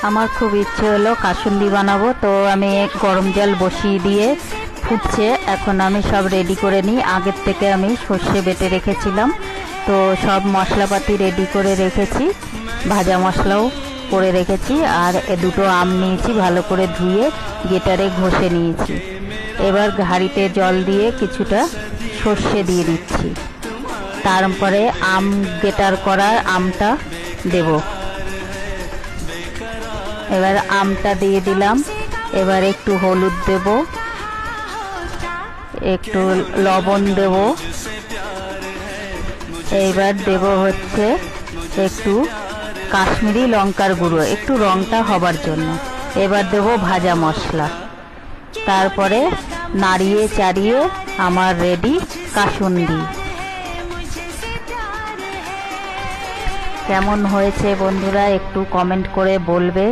আমার খুব ইচ্ছে হলো কাসুন্দি বানাবো, তো আমি গরম জল বসিয়ে দিয়ে ফুটছে। এখন আমি সব রেডি করে নিই। আগের থেকে আমি সর্ষে বেটে রেখেছিলাম, তো সব মশলাপাতি রেডি করে রেখেছি, ভাজা মশলাও করে রেখেছি। আর দুটো আম নিয়েছি, ভালো করে ধুয়ে গেটারে ঘষে নিয়েছি। এবার হাঁড়িতে জল দিয়ে কিছুটা সর্ষে দিয়ে দিচ্ছি, তারপরে আম গেটার করা আমটা দেব। এবার আমটা দিয়ে দিলাম। এবার একটু হলুদ দেব, একটু লবণ দেব। এইবার দেব হচ্ছে একটু কাশ্মীরি লঙ্কার গুঁড়ো, একটু রংটা হবার জন্য। এবার দেব ভাজা মশলা। তারপরে নাড়িয়ে চাড়িয়ে আমার রেডি কাসুন্দি। কেমন হয়েছে বন্ধুরা একটু কমেন্ট করে বলবে।